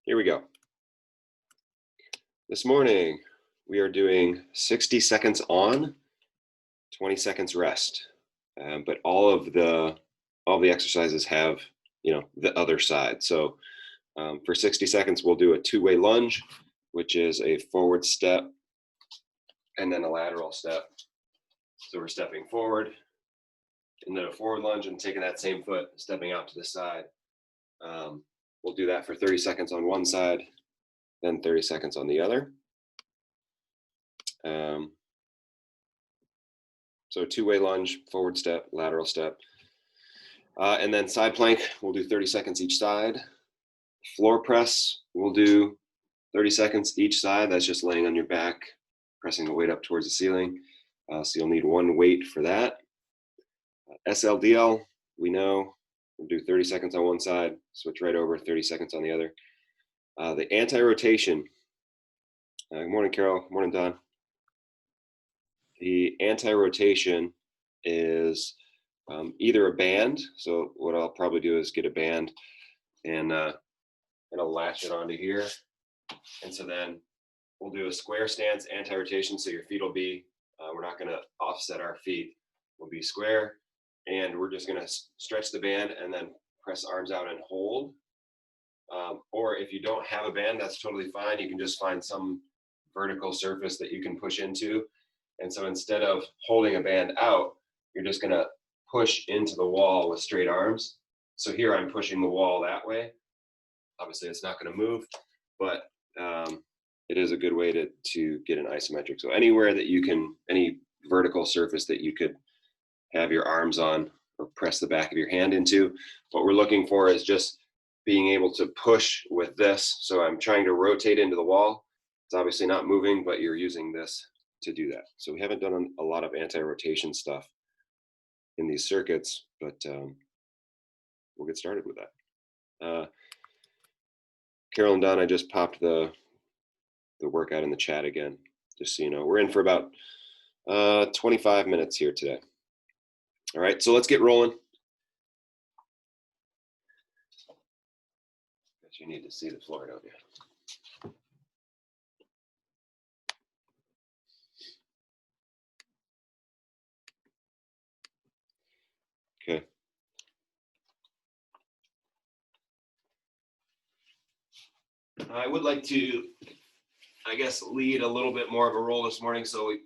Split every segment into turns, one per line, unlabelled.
Here we go. This morning, we are doing 60 seconds on, 20 seconds rest. But all the exercises have, the other side. So for 60 seconds, we'll do a two-way lunge, which is a forward step and then a lateral step. So we're stepping forward and then a forward lunge and taking that same foot, stepping out to the side. We'll do that for 30 seconds on one side, then 30 seconds on the other. So two-way lunge, forward step, lateral step. And then side plank, we'll do 30 seconds each side. Floor press, we'll do 30 seconds each side. That's just laying on your back, pressing the weight up towards the ceiling. So you'll need one weight for that. SLDL, we know, we'll do 30 seconds on one side, switch right over, 30 seconds on the other. The anti-rotation, good morning, Carol, morning, Don. The anti-rotation is either a band. So what I'll probably do is get a band and I'll latch it onto here. And so then we'll do a square stance anti-rotation. So your feet will be, we're not gonna offset our feet. We'll be square and we're just gonna stretch the band and then press arms out and hold. Or if you don't have a band, that's totally fine. You can just find some vertical surface that you can push into. And so instead of holding a band out, you're just gonna push into the wall with straight arms. So here I'm pushing the wall that way. Obviously it's not gonna move, but it is a good way to get an isometric. So anywhere that you can, any vertical surface that you could have your arms on or press the back of your hand into, what we're looking for is just being able to push with this. So I'm trying to rotate into the wall. It's obviously not moving, but you're using this to do that. So we haven't done a lot of anti-rotation stuff in these circuits, but we'll get started with that. Carol and Don, I just popped the workout in the chat again, just so you know. We're in for about 25 minutes here today. All right, so let's get rolling. Guess you need to see the floor, don't you? Okay. I would like to, I guess, lead a little bit more of a roll this morning so we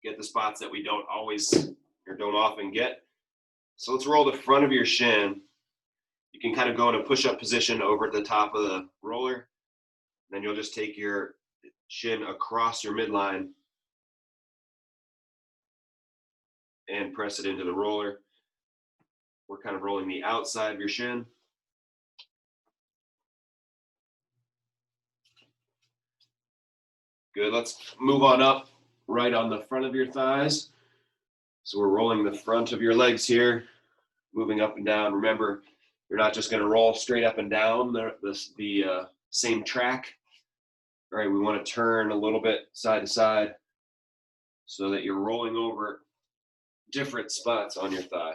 get the spots that we don't always or don't often get. So let's roll the front of your shin. You can kind of go in a push-up position over at the top of the roller. Then you'll just take your shin across your midline and press it into the roller. We're kind of rolling the outside of your shin. Good, let's move on up right on the front of your thighs. So we're rolling the front of your legs here, moving up and down. Remember, you're not just gonna roll straight up and down the same track. All right, we wanna turn a little bit side to side so that you're rolling over different spots on your thigh.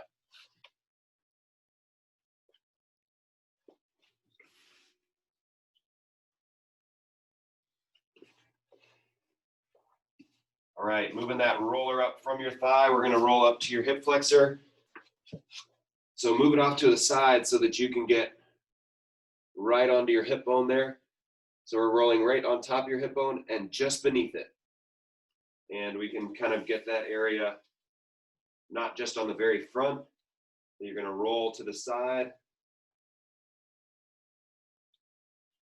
All right, moving that roller up from your thigh, we're gonna roll up to your hip flexor. So move it off to the side so that you can get right onto your hip bone there. So we're rolling right on top of your hip bone and just beneath it. And we can kind of get that area not just on the very front. You're gonna roll to the side.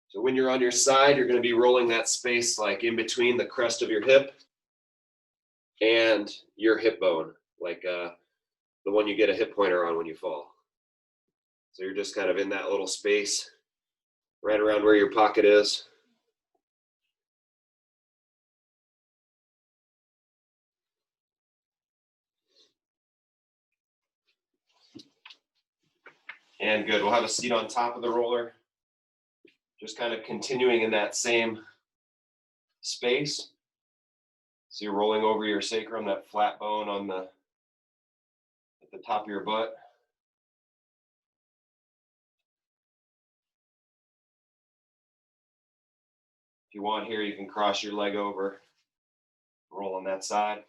So when you're on your side, you're gonna be rolling that space like in between the crest of your hip and your hip bone, like the one you get a hip pointer on when you fall. So you're just kind of in that little space right around where your pocket is. And good, we'll have a seat on top of the roller. Just kind of continuing in that same space. So you're rolling over your sacrum, that flat bone on at the top of your butt. If you want here, you can cross your leg over, roll on that side.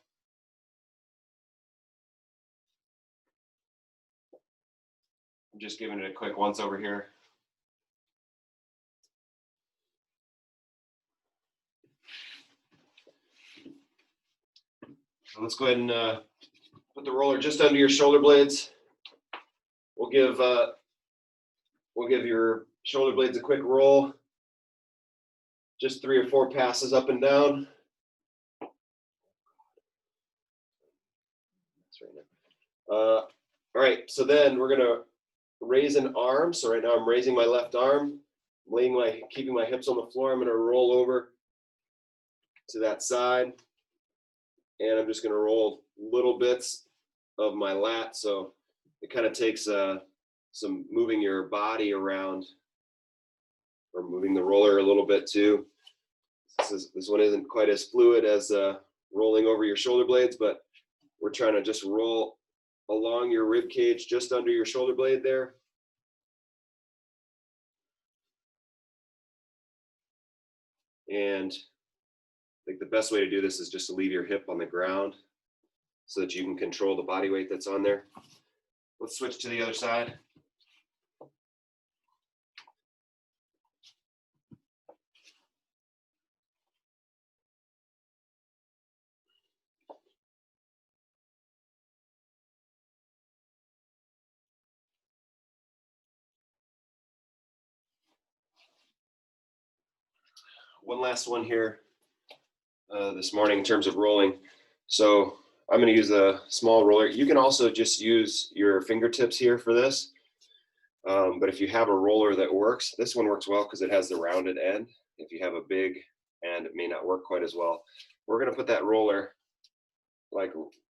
I'm just giving it a quick once over here. So let's go ahead and put the roller just under your shoulder blades. We'll give your shoulder blades a quick roll. Just 3 or 4 passes up and down. All right, so then we're gonna raise an arm. So right now I'm raising my left arm, keeping my hips on the floor. I'm gonna roll over to that side, and I'm just gonna roll little bits of my lat. So it kind of takes some moving your body around, or moving the roller a little bit too. This one isn't quite as fluid as rolling over your shoulder blades, but we're trying to just roll along your rib cage just under your shoulder blade there. And I think the best way to do this is just to leave your hip on the ground so that you can control the body weight that's on there. Let's switch to the other side. One last one here this morning in terms of rolling. So I'm going to use a small roller. You can also just use your fingertips here for this. But if you have a roller that works, this one works well because it has the rounded end. If you have a big end, it may not work quite as well. We're going to put that roller like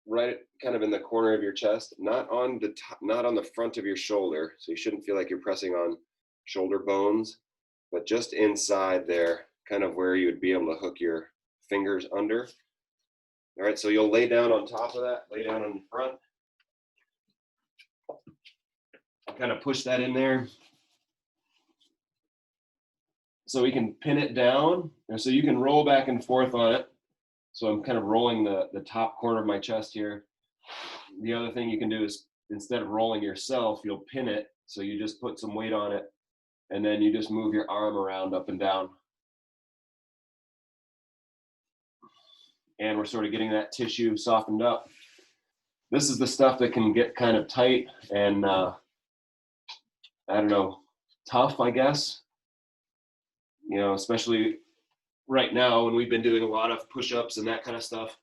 right kind of in the corner of your chest, not on the front of your shoulder. So you shouldn't feel like you're pressing on shoulder bones, but just inside there, kind of where you would be able to hook your fingers under. All right, so you'll lay down on top of that, lay down on the front. Kind of push that in there. So we can pin it down, and so you can roll back and forth on it. So I'm kind of rolling the top corner of my chest here. The other thing you can do is, instead of rolling yourself, you'll pin it. So you just put some weight on it, and then you just move your arm around up and down. And we're sort of getting that tissue softened up. This is the stuff that can get kind of tight and, I don't know, tough, I guess. You know, especially right now when we've been doing a lot of push-ups and that kind of stuff.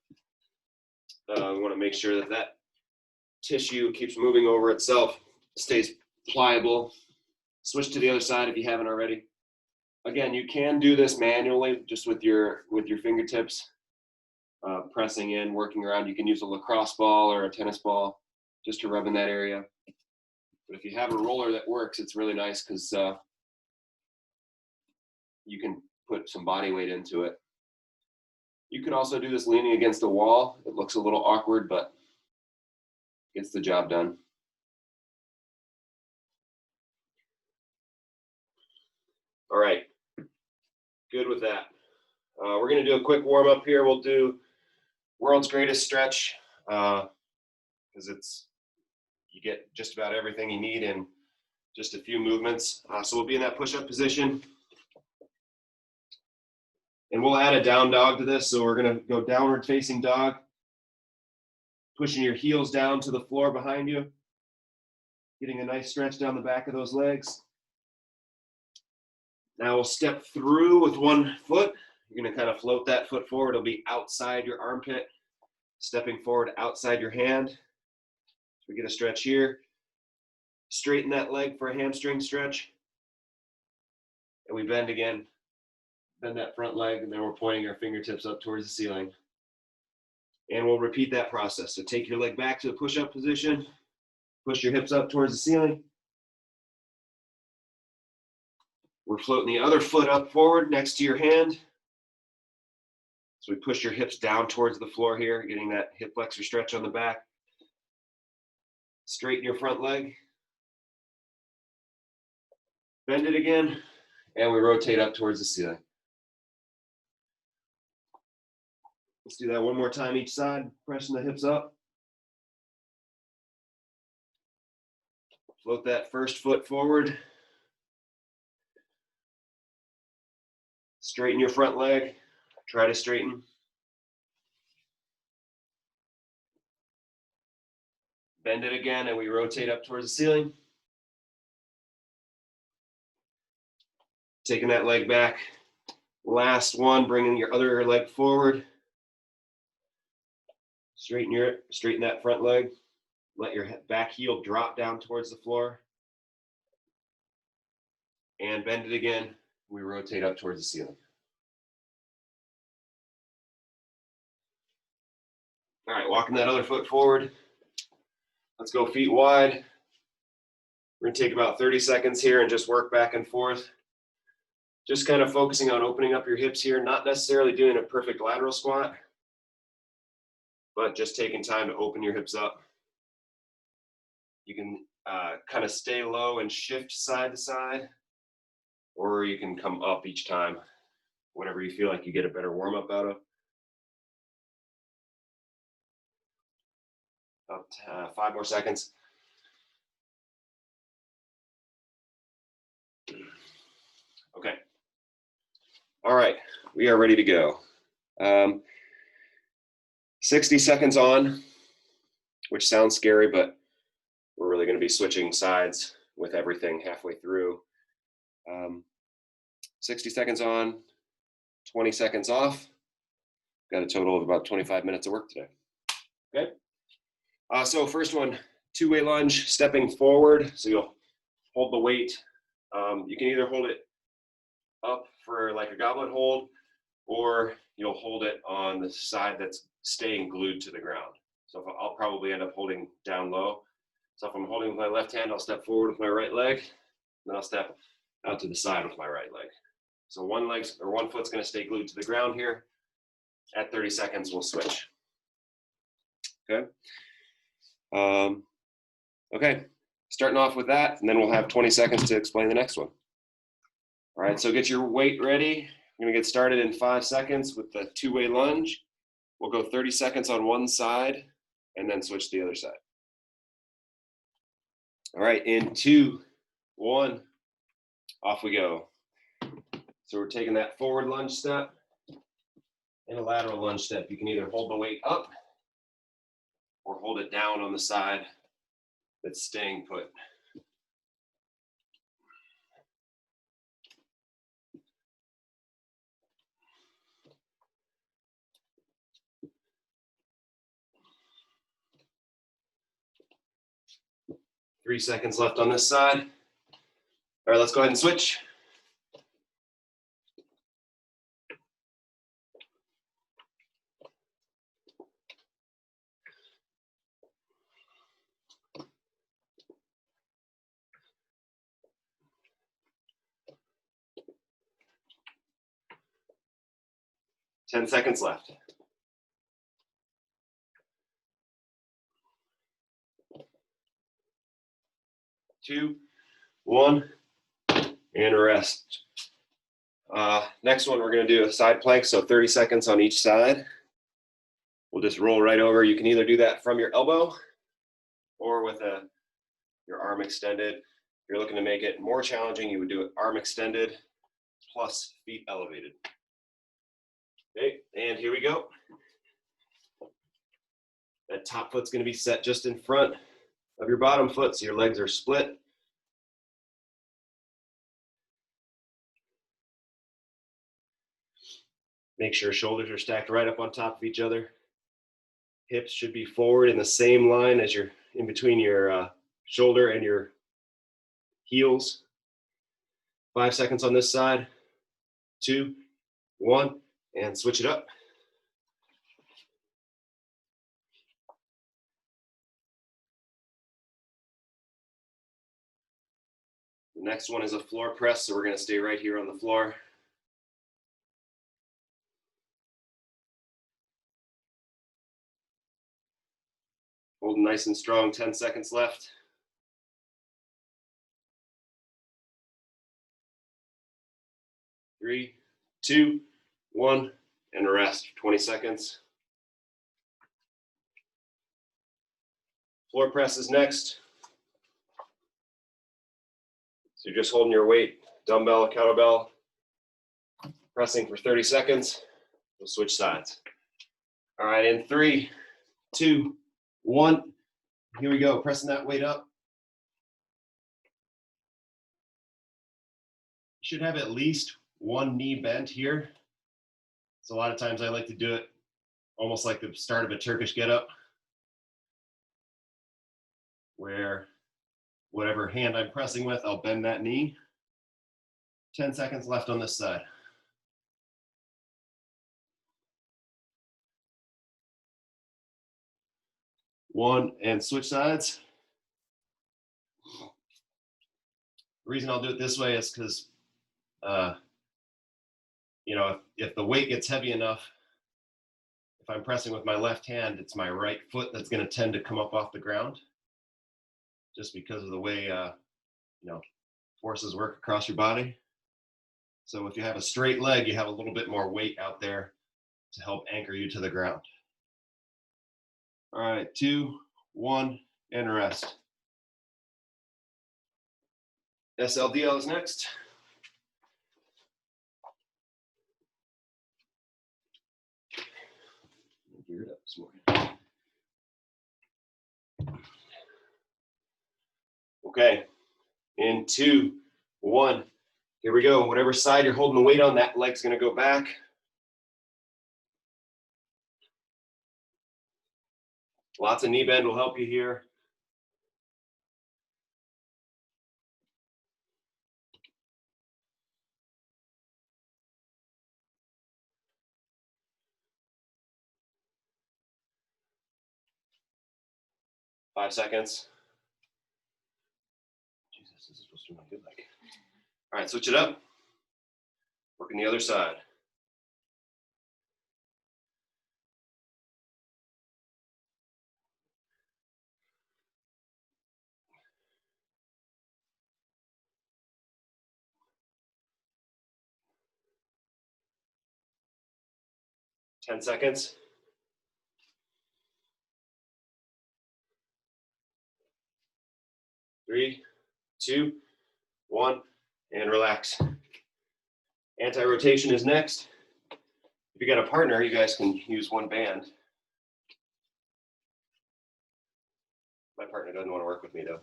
We want to make sure that that tissue keeps moving over itself, stays pliable. Switch to the other side if you haven't already. Again, you can do this manually, just with your fingertips, pressing in, working around. You can use a lacrosse ball or a tennis ball just to rub in that area. But if you have a roller that works, it's really nice because you can put some body weight into it. You can also do this leaning against a wall. It looks a little awkward, but gets the job done. All right, good with that. We're gonna do a quick warm up here. We'll do world's greatest stretch because you get just about everything you need in just a few movements. So we'll be in that push-up position. And we'll add a down dog to this. So we're gonna go downward facing dog, pushing your heels down to the floor behind you, getting a nice stretch down the back of those legs. Now we'll step through with one foot. You're gonna kind of float that foot forward. It'll be outside your armpit, stepping forward outside your hand. So we get a stretch here. Straighten that leg for a hamstring stretch. And we bend again. Bend that front leg, and then we're pointing our fingertips up towards the ceiling. And we'll repeat that process. So take your leg back to the push-up position. Push your hips up towards the ceiling. We're floating the other foot up forward next to your hand. So we push your hips down towards the floor here, getting that hip flexor stretch on the back. Straighten your front leg. Bend it again, and we rotate up towards the ceiling. Let's do that one more time each side, pressing the hips up. Float that first foot forward. Straighten your front leg. Try to straighten. Bend it again, and we rotate up towards the ceiling. Taking that leg back. Last one, bringing your other leg forward. Straighten that front leg. Let your back heel drop down towards the floor. And bend it again. We rotate up towards the ceiling. All right, walking that other foot forward. Let's go feet wide. We're gonna take about 30 seconds here and just work back and forth. Just kind of focusing on opening up your hips here, not necessarily doing a perfect lateral squat, but just taking time to open your hips up. You can kind of stay low and shift side to side, or you can come up each time, whatever you feel like you get a better warm up out of. About 5 more seconds. Okay. All right, we are ready to go. 60 seconds on, which sounds scary, but we're really going to be switching sides with everything halfway through. 60 seconds on, 20 seconds off. Got a total of about 25 minutes of work today. Okay. So first one, two-way lunge, stepping forward. So you'll hold the weight. You can either hold it up for like a goblet hold, or you'll hold it on the side that's staying glued to the ground. So I'll probably end up holding down low. So if I'm holding with my left hand, I'll step forward with my right leg, then I'll step out to the side with my right leg. So one foot's gonna stay glued to the ground here. At 30 seconds, we'll switch. Okay. Okay, starting off with that, and then we'll have 20 seconds to explain the next one. All right, so get your weight ready. I'm gonna get started in 5 seconds with the two-way lunge. We'll go 30 seconds on one side and then switch to the other side. All right, in 2, 1, off we go. So we're taking that forward lunge step and a lateral lunge step. You can either hold the weight up or hold it down on the side that's staying put. Three seconds left on this side. All right, let's go ahead and switch. Ten seconds left. 2, 1, and rest. Next one, we're gonna do a side plank, so 30 seconds on each side. We'll just roll right over. You can either do that from your elbow or with your arm extended. If you're looking to make it more challenging, you would do it arm extended plus feet elevated. Okay, and here we go. That top foot's gonna be set just in front of your bottom foot, so your legs are split. Make sure shoulders are stacked right up on top of each other. Hips should be forward in the same line as you're in between your shoulder and your heels. 5 seconds on this side. 2, 1, and switch it up. The next one is a floor press, so we're going to stay right here on the floor. Holding nice and strong, 10 seconds left. 3, 2, 1, and rest, 20 seconds. Floor press is next. So you're just holding your weight, dumbbell, kettlebell, pressing for 30 seconds. We'll switch sides. All right, in 3, 2, 1. Here we go, pressing that weight up. You should have at least one knee bent here. So a lot of times I like to do it almost like the start of a Turkish get-up, where whatever hand I'm pressing with, I'll bend that knee. 10 seconds left on this side. 1, and switch sides. The reason I'll do it this way is because, you know, if the weight gets heavy enough, if I'm pressing with my left hand, it's my right foot that's going to tend to come up off the ground, just because of the way, you know, forces work across your body. So if you have a straight leg, you have a little bit more weight out there to help anchor you to the ground. All right, 2, 1, and rest. SLDL is next. Gear it up this morning. Okay, in 2, 1, here we go. Whatever side you're holding the weight on, that leg's gonna go back. Lots of knee bend will help you here. Five seconds. Jesus, this is supposed to be my good leg. All right, switch it up. Working the other side. Ten seconds. 3, 2, 1, and relax. Anti-rotation is next. If you got a partner, you guys can use one band. My partner doesn't want to work with me though.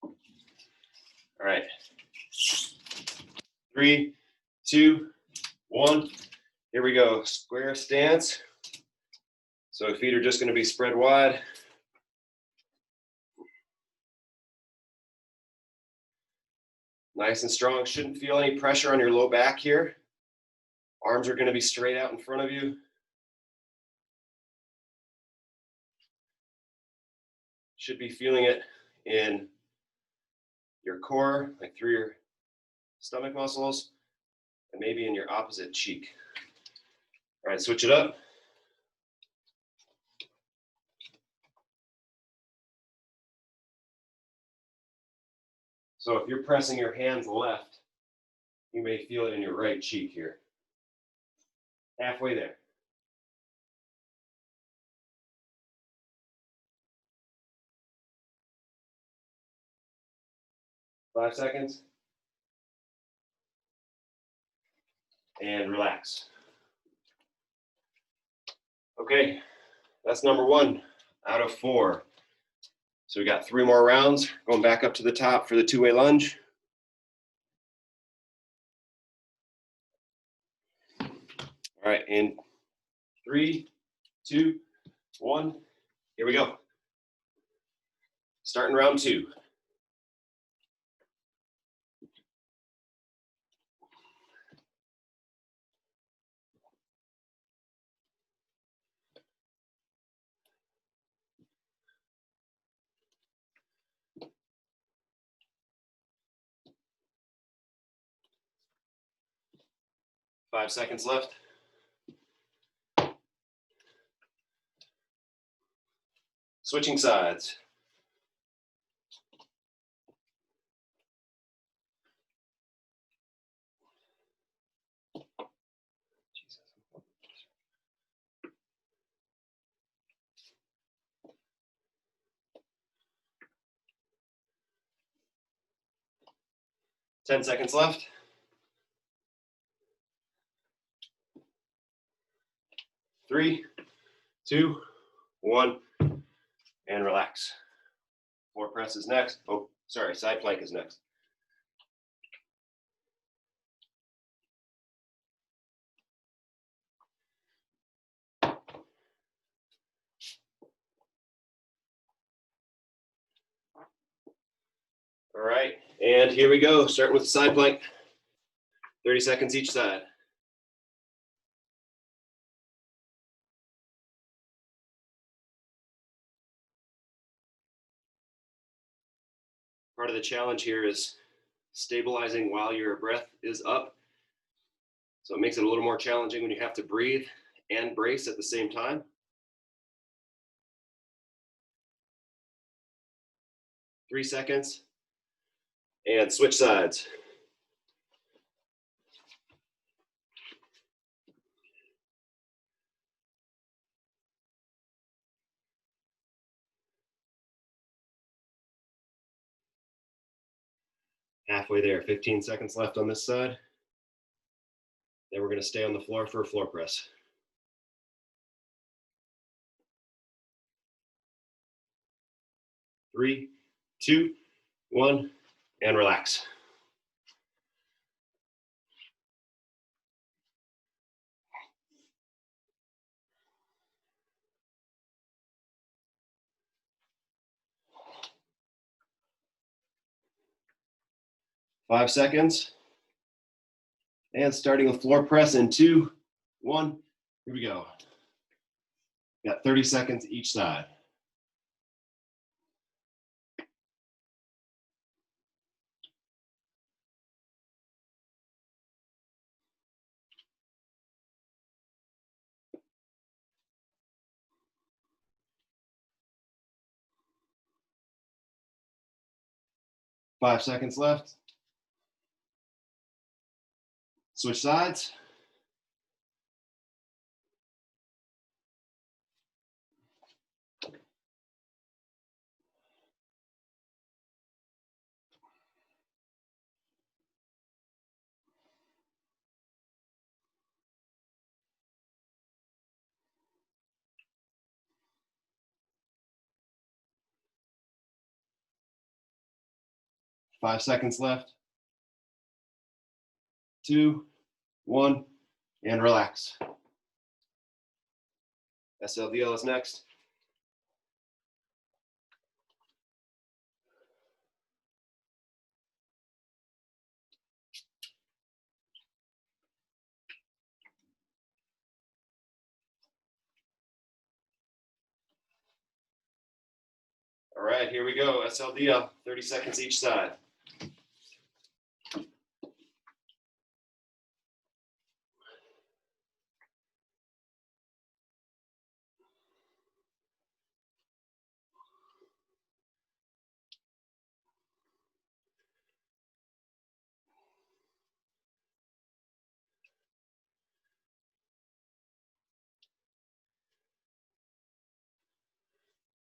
All right. 3, 2, 1. Here we go. Square stance. So feet are just going to be spread wide. Nice and strong. Shouldn't feel any pressure on your low back here. Arms are going to be straight out in front of you. Should be feeling it in your core, like through your stomach muscles, and maybe in your opposite cheek. All right, switch it up. So if you're pressing your hands left, you may feel it in your right cheek here. Halfway there. 5 seconds. And relax. Okay, that's number 1 out of 4. So we got 3 more rounds. Going back up to the top for the 2-way lunge. All right, in 3, 2, 1, here we go. Starting round 2. Five seconds left. Switching sides. 10 seconds left. 3, 2, 1, and relax. Floor press is next. Oh, sorry, side plank is next. All right, and here we go. Starting with the side plank. 30 seconds each side. Part of the challenge here is stabilizing while your breath is up. So it makes it a little more challenging when you have to breathe and brace at the same time. 3 seconds. And switch sides. Halfway there, 15 seconds left on this side. Then we're going to stay on the floor for a floor press. 3, 2, 1, and relax. Five seconds. And starting a floor press in 2, 1, here we go. Got 30 seconds each side. Five seconds left. Switch sides. Five seconds left. 2, 1, and relax. SLDL is next. All right, here we go. SLDL, 30 seconds each side.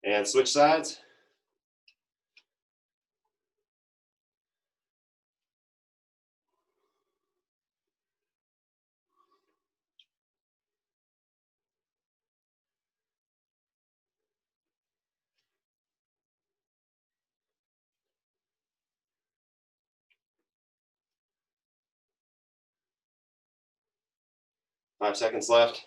And switch sides. Five seconds left.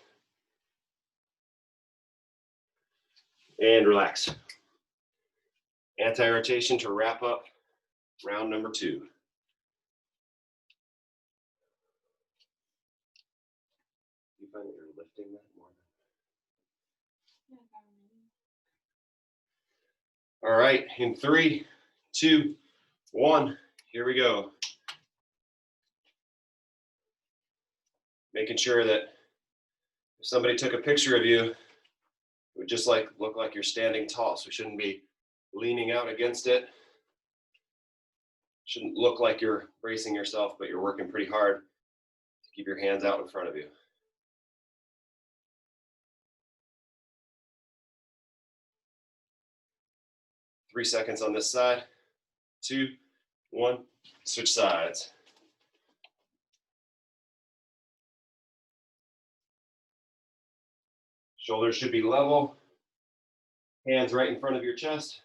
And relax. Anti-rotation to wrap up round number 2. You find that you're lifting that more? All right, in 3, 2, 1, here we go. Making sure that if somebody took a picture of you, it would just look like you're standing tall. So we shouldn't be leaning out against it. Shouldn't look like you're bracing yourself, but you're working pretty hard to keep your hands out in front of you. Three seconds on this side. 2, 1, Switch sides. Shoulders should be level. Hands right in front of your chest.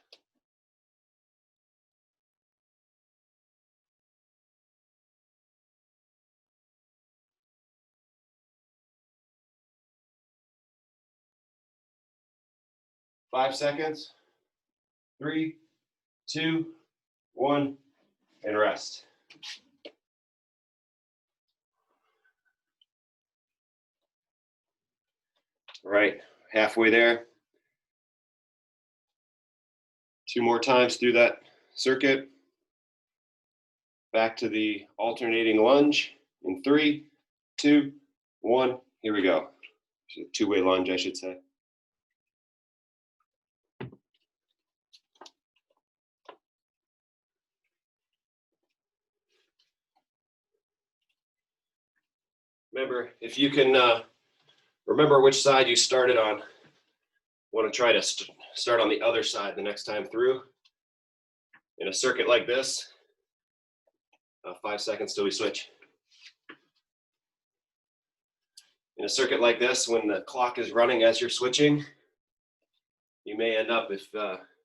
Five seconds. 3, 2, 1, and rest. All right, halfway there. 2 more times through that circuit. Back to the alternating lunge in 3, 2, 1. Here we go. Two-way lunge, I should say. Remember, if you can remember which side you started on, want to try to start on the other side the next time through. In a circuit like this, 5 seconds till we switch. In a circuit like this, when the clock is running as you're switching, you may end up, if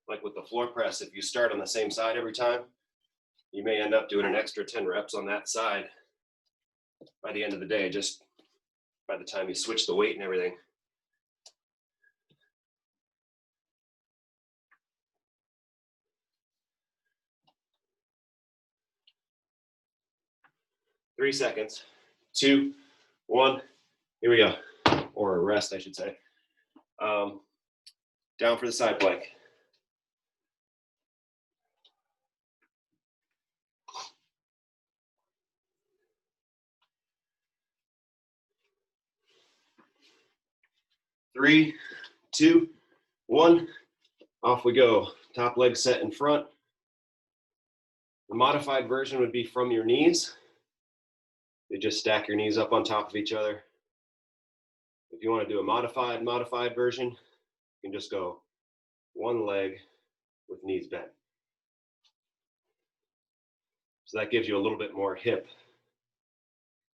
like with the floor press, if you start on the same side every time, you may end up doing an extra 10 reps on that side by the end of the day, just by the time you switch the weight and everything. Three seconds, 2, 1, here we go. Or rest, I should say. Down for the side plank. Three, 2, 1, off we go. Top leg set in front. The modified version would be from your knees. You just stack your knees up on top of each other. If you want to do a modified version, you can just go one leg with knees bent. So that gives you a little bit more hip,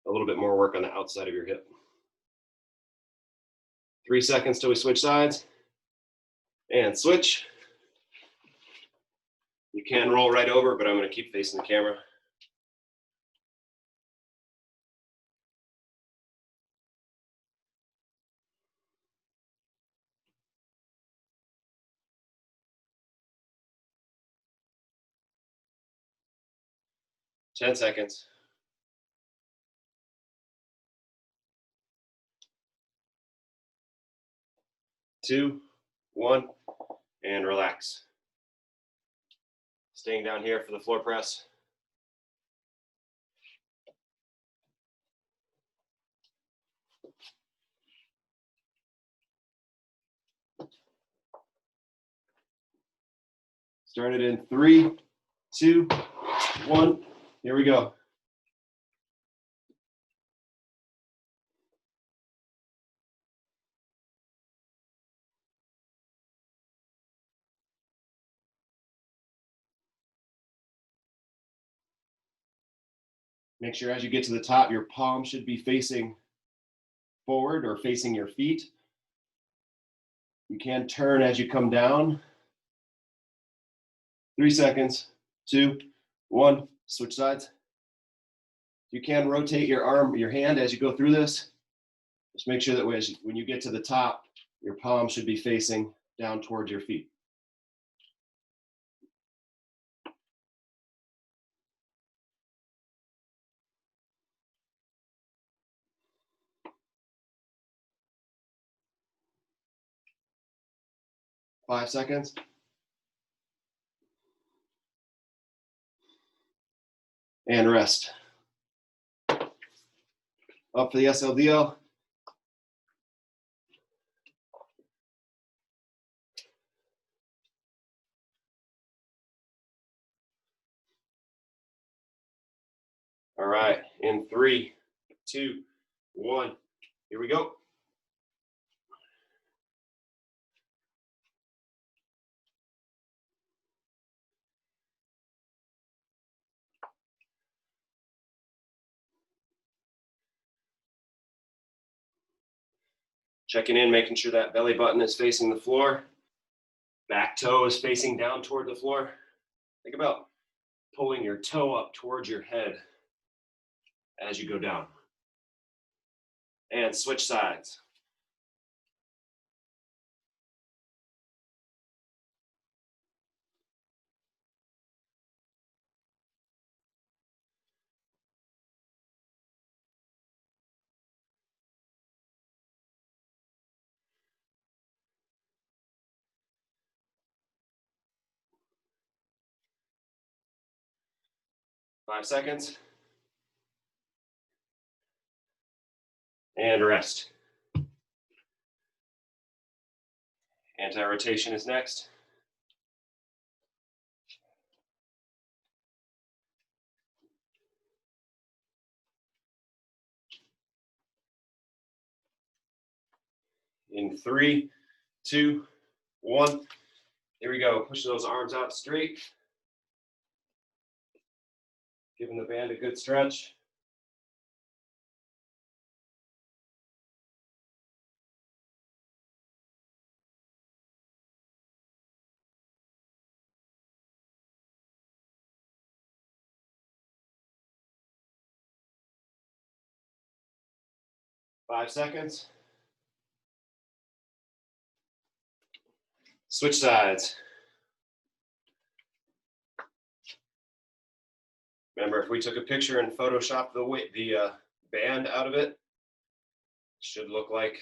a little bit more work on the outside of your hip. 3 seconds till we switch sides. And switch. You can roll right over, but I'm going to keep facing the camera. Ten seconds. 2, 1, and relax. Staying down here for the floor press. Started in 3, 2, 1. Here we go. Make sure as you get to the top, your palm should be facing forward or facing your feet. You can turn as you come down. 3 seconds, 2, 1, switch sides. You can rotate your arm, your hand as you go through this. Just make sure that when you get to the top, your palm should be facing down towards your feet. Five seconds. And rest. Up for the SLDL. All right, in 3, 2, 1, here we go. Checking in, making sure that belly button is facing the floor. Back toe is facing down toward the floor. Think about pulling your toe up towards your head as you go down. And switch sides. Five seconds. And rest. Anti-rotation is next. In 3, 2, 1. Here we go. Push those arms out straight. Giving the band a good stretch. Five seconds. Switch sides. Remember, if we took a picture and photoshopped the band out of it, it should look like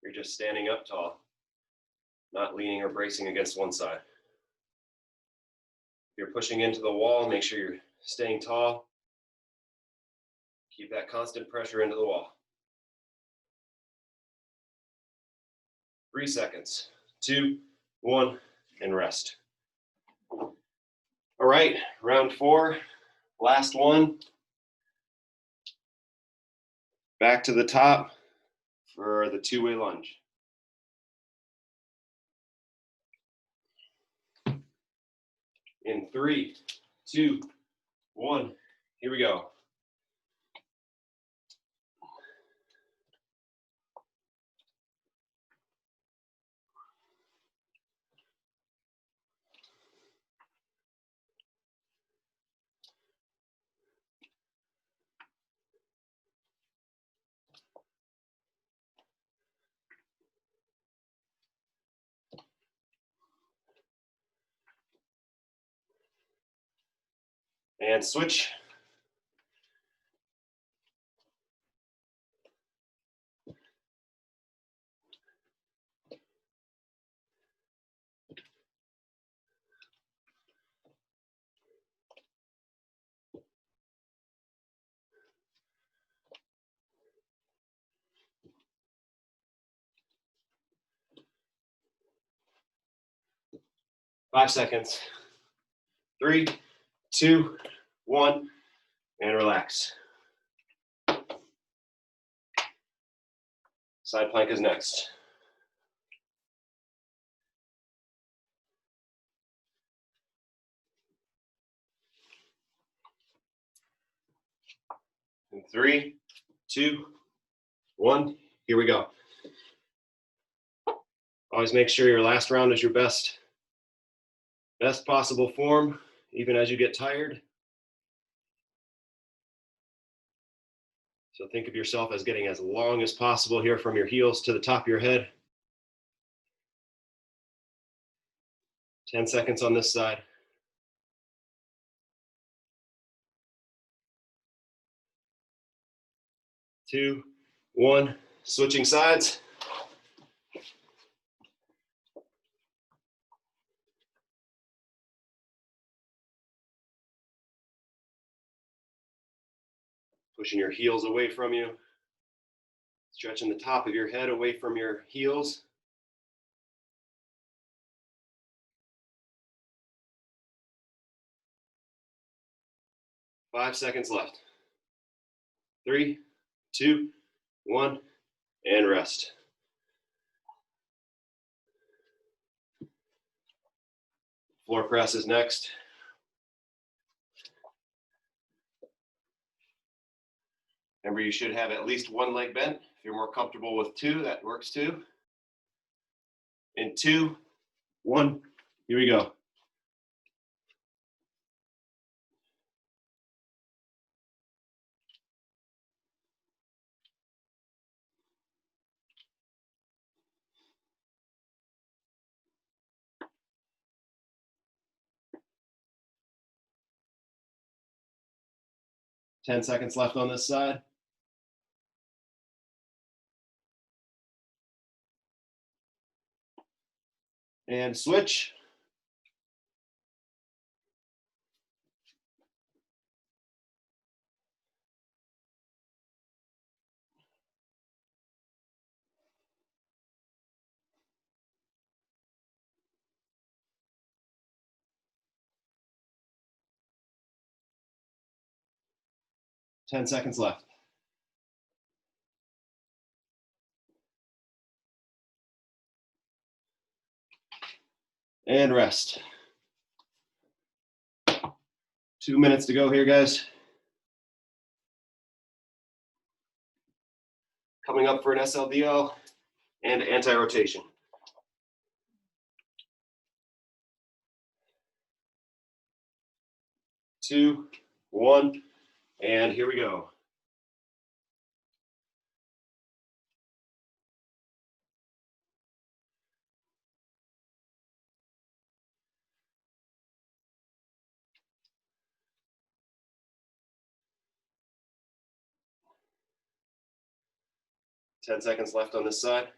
you're just standing up tall, not leaning or bracing against one side. If you're pushing into the wall, make sure you're staying tall. Keep that constant pressure into the wall. 3 seconds. 2, 1, and rest. All right, round 4. Last one. Back to the top for the two-way lunge. In 3, 2, 1, here we go. And switch. Five seconds. 3, 2, 1, and relax. Side plank is next. In 3, 2, 1, here we go. Always make sure your last round is your best possible form, even as you get tired. So think of yourself as getting as long as possible here from your heels to the top of your head. 10 seconds on this side. 2, 1, switching sides. Pushing your heels away from you. Stretching the top of your head away from your heels. Five seconds left. 3, 2, 1, and rest. Floor press is next. Remember, you should have at least one leg bent. If you're more comfortable with two, that works too. In 2, 1, here we go. Ten seconds left on this side. And switch. Ten seconds left. And rest. 2 minutes to go here, guys. Coming up for an SLDL and anti-rotation. 2, 1, and here we go. Ten seconds left on this side.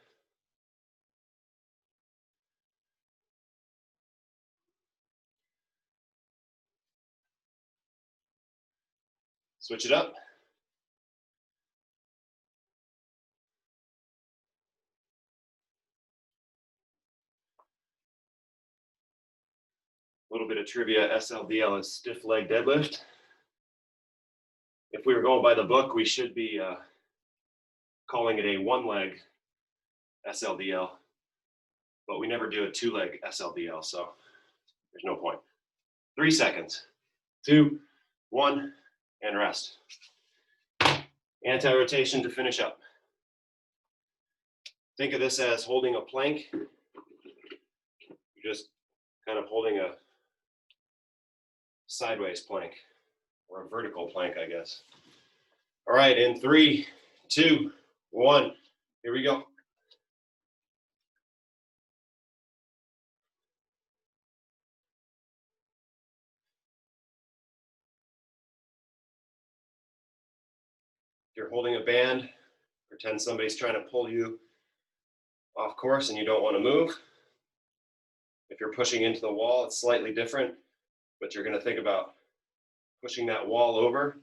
Switch it up. A little bit of trivia, SLDL is stiff leg deadlift. If we were going by the book, we should be calling it a one leg SLDL, but we never do a 2-leg SLDL, so there's no point. 3 seconds, 2, 1, and rest. Anti-rotation to finish up. Think of this as holding a plank. You're just kind of holding a sideways plank, or a vertical plank, I guess. All right, in 3, 2, 1, here we go. If you're holding a band, pretend somebody's trying to pull you off course and you don't want to move. If you're pushing into the wall, it's slightly different, but you're going to think about pushing that wall over.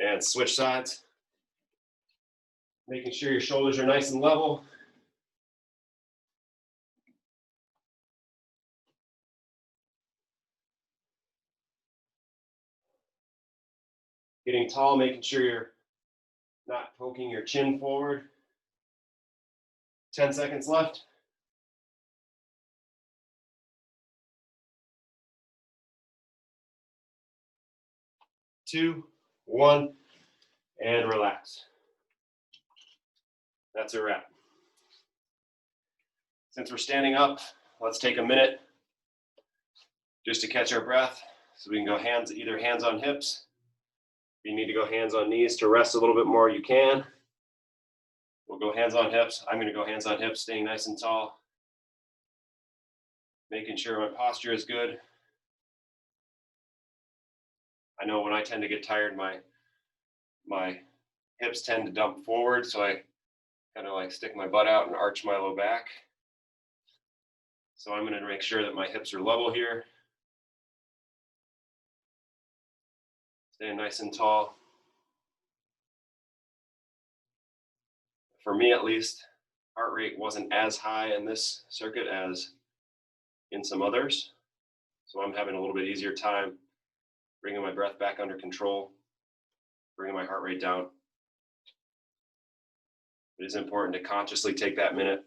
And switch sides. Making sure your shoulders are nice and level. Getting tall, making sure you're not poking your chin forward. 10 seconds left. 2, 1, and relax. That's a wrap. Since we're standing up, let's take a minute just to catch our breath. So we can go either hands on hips. If you need to go hands on knees to rest a little bit more, you can. We'll go hands on hips. I'm going to go hands on hips, staying nice and tall. Making sure my posture is good. I know when I tend to get tired, my hips tend to dump forward, so I kind of like stick my butt out and arch my low back. So I'm going to make sure that my hips are level here. Staying nice and tall. For me at least, heart rate wasn't as high in this circuit as in some others. So I'm having a little bit easier time bringing my breath back under control, bringing my heart rate down. It is important to consciously take that minute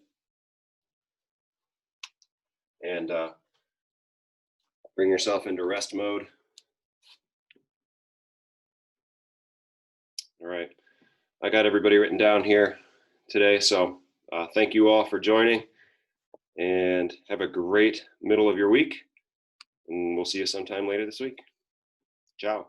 and bring yourself into rest mode. All right. I got everybody written down here today. So thank you all for joining, and have a great middle of your week. And we'll see you sometime later this week. Ciao.